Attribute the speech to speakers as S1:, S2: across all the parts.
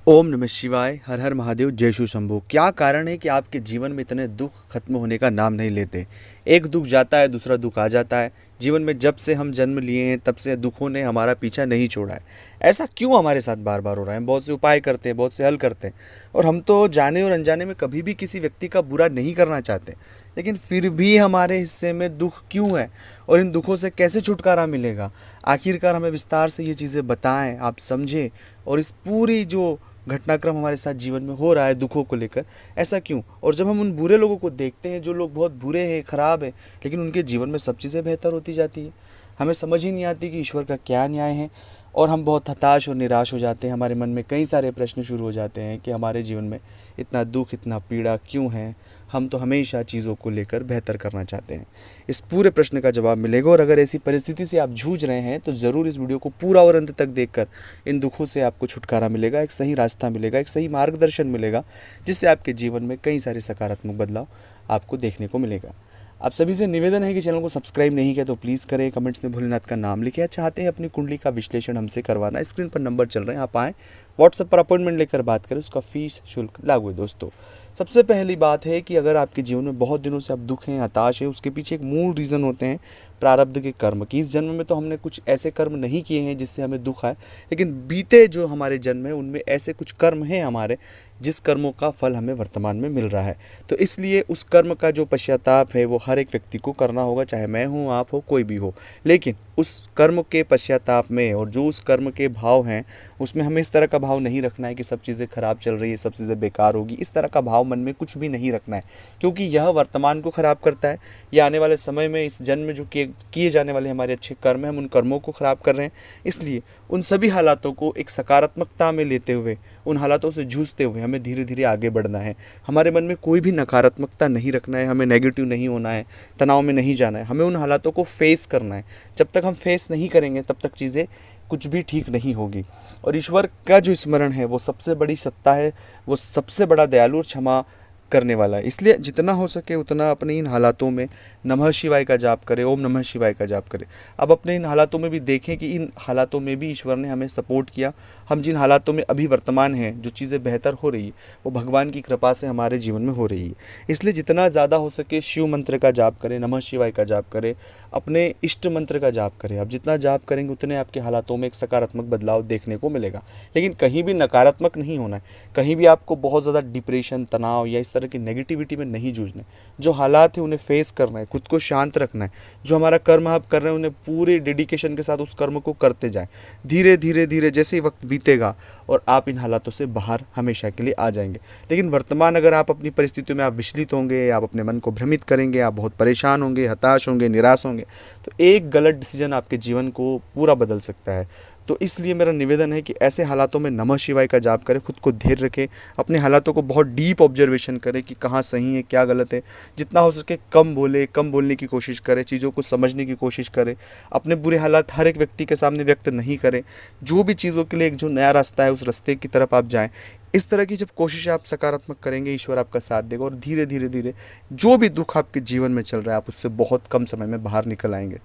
S1: ओम नमः शिवाय। हर हर महादेव। जय शिव शंभू। क्या कारण है कि आपके जीवन में इतने दुख खत्म होने का नाम नहीं लेते? एक दुख जाता है, दूसरा दुख आ जाता है। जीवन में जब से हम जन्म लिए हैं तब से दुखों ने हमारा पीछा नहीं छोड़ा है। ऐसा क्यों हमारे साथ बार बार हो रहा है? हम बहुत से उपाय करते हैं, बहुत से हल करते हैं, और हम तो जाने और अनजाने में कभी भी किसी व्यक्ति का बुरा नहीं करना चाहते, लेकिन फिर भी हमारे हिस्से में दुख क्यों है और इन दुखों से कैसे छुटकारा मिलेगा? आखिरकार हमें विस्तार से ये चीज़ें बताएं, आप समझें, और इस पूरी जो घटनाक्रम हमारे साथ जीवन में हो रहा है दुखों को लेकर, ऐसा क्यों? और जब हम उन बुरे लोगों को देखते हैं, जो लोग बहुत बुरे हैं, ख़राब हैं, लेकिन उनके जीवन में सब चीज़ें बेहतर होती जाती है, हमें समझ ही नहीं आती कि ईश्वर का क्या न्याय है। और हम बहुत हताश और निराश हो जाते हैं। हमारे मन में कई सारे प्रश्न शुरू हो जाते हैं कि हमारे जीवन में इतना दुख, इतना पीड़ा क्यों है? हम तो हमेशा चीज़ों को लेकर बेहतर करना चाहते हैं। इस पूरे प्रश्न का जवाब मिलेगा, और अगर ऐसी परिस्थिति से आप जूझ रहे हैं तो ज़रूर इस वीडियो को पूरा और अंत तक देखकर इन दुखों से आपको छुटकारा मिलेगा, एक सही रास्ता मिलेगा, एक सही मार्गदर्शन मिलेगा, जिससे आपके जीवन में कई सारे सकारात्मक बदलाव आपको देखने को मिलेगा। आप सभी से निवेदन है कि चैनल को सब्सक्राइब नहीं किया तो प्लीज़ करें। कमेंट्स में भोलेनाथ का नाम लिखें। चाहते हैं अपनी कुंडली का विश्लेषण हमसे करवाना, स्क्रीन पर नंबर चल रहे हैं, आप आएँ, व्हाट्सएप पर अपॉइंटमेंट लेकर बात करें। उसका फीस शुल्क लागू है। दोस्तों, सबसे पहली बात है कि अगर आपके जीवन में बहुत दिनों से आप दुख हैं, हताश है, उसके पीछे एक मूल रीज़न होते हैं प्रारब्ध के कर्म की। इस जन्म में तो हमने कुछ ऐसे कर्म नहीं किए हैं जिससे हमें दुख आए, लेकिन बीते जो हमारे जन्म है उनमें ऐसे कुछ कर्म हैं हमारे, जिस कर्मों का फल हमें वर्तमान में मिल रहा है। तो इसलिए उस कर्म का जो पश्चाताप है वो हर एक व्यक्ति को करना होगा, चाहे मैं हूँ, आप हो, कोई भी हो। लेकिन उस कर्म के पश्चाताप में और जो उस कर्म के भाव हैं उसमें हमें इस तरह का भाव नहीं रखना है कि सब चीज़ें खराब चल रही है, सब चीज़ें बेकार होगी। इस तरह का भाव मन में कुछ भी नहीं रखना है, क्योंकि यह वर्तमान को ख़राब करता है। यह आने वाले समय में इस जन्म में जो किए जाने वाले हमारे अच्छे कर्म हैं, हम उन कर्मों को ख़राब कर रहे हैं। इसलिए उन सभी हालातों को एक सकारात्मकता में लेते हुए, उन हालातों से जूझते हुए हमें धीरे धीरे आगे बढ़ना है। हमारे मन में कोई भी नकारात्मकता नहीं रखना है, हमें नेगेटिव नहीं होना है, तनाव में नहीं जाना है। हमें उन हालातों को फेस करना है। जब तक हम फेस नहीं करेंगे तब तक चीज़ें कुछ भी ठीक नहीं होगी। और ईश्वर का जो स्मरण है वो सबसे बड़ी सत्ता है, वो सबसे बड़ा दयालु और क्षमा करने वाला है। इसलिए जितना हो सके उतना अपने इन हालातों में नमः शिवाय का जाप करें, ओम नमः शिवाय का जाप करें। अब अपने इन हालातों में भी देखें कि इन हालातों में भी ईश्वर ने हमें सपोर्ट किया। हम जिन हालातों में अभी वर्तमान हैं, जो चीज़ें बेहतर हो रही है, वो भगवान की कृपा से हमारे जीवन में हो रही है। इसलिए जितना ज़्यादा हो सके शिव मंत्र का जाप करें, नमः शिवाय का जाप करें, अपने इष्ट मंत्र का जाप करें। अब जितना जाप करेंगे उतने आपके हालातों में एक सकारात्मक बदलाव देखने को मिलेगा। लेकिन कहीं भी नकारात्मक नहीं होना है, कहीं भी आपको बहुत ज़्यादा डिप्रेशन, तनाव या इस तरह की नेगेटिविटी में नहीं जूझना है। जो हालात है उन्हें फेस करना है, खुद को शांत रखना है। जो हमारा कर्म आप कर रहे हैं उन्हें पूरे डेडिकेशन के साथ उस कर्म को करते जाएं। धीरे धीरे धीरे जैसे ही वक्त बीतेगा और आप इन हालातों से बाहर हमेशा के लिए आ जाएंगे। लेकिन वर्तमान अगर आप अपनी परिस्थितियों में आप विचलित होंगे, आप अपने मन को भ्रमित करेंगे, आप बहुत परेशान होंगे, हताश होंगे, निराश होंगे, तो एक गलत डिसीजन आपके जीवन को पूरा बदल सकता है। तो इसलिए मेरा निवेदन है कि ऐसे हालातों में नमः शिवाय का जाप करें, खुद को धैर्य रखें, अपने हालातों को बहुत डीप ऑब्जर्वेशन करें कि कहाँ सही है, क्या गलत है। जितना हो सके कम बोले, कम बोलने की कोशिश करें, चीज़ों को समझने की कोशिश करें। अपने बुरे हालात हर एक व्यक्ति के सामने व्यक्त नहीं करें। जो भी चीज़ों के लिए एक जो नया रास्ता है उस रास्ते की तरफ आप जाएँ। इस तरह की जब कोशिश आप सकारात्मक करेंगे, ईश्वर आपका साथ देगा, और धीरे धीरे धीरे जो भी दुख आपके जीवन में चल रहा है आप उससे बहुत कम समय में बाहर निकल आएंगे।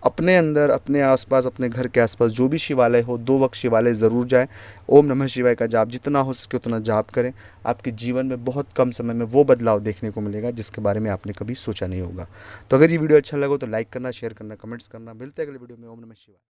S1: अपने अंदर, अपने आसपास, अपने घर के आसपास जो भी शिवालय हो, 2 वक्त शिवालय ज़रूर जाएं। ओम नमः शिवाय का जाप जितना हो सके उतना जाप करें। आपके जीवन में बहुत कम समय में वो बदलाव देखने को मिलेगा जिसके बारे में आपने कभी सोचा नहीं होगा। तो अगर ये वीडियो अच्छा लगा तो लाइक करना, शेयर करना, कमेंट्स करना। मिलते हैं अगले वीडियो में। ओम नमः शिवाय।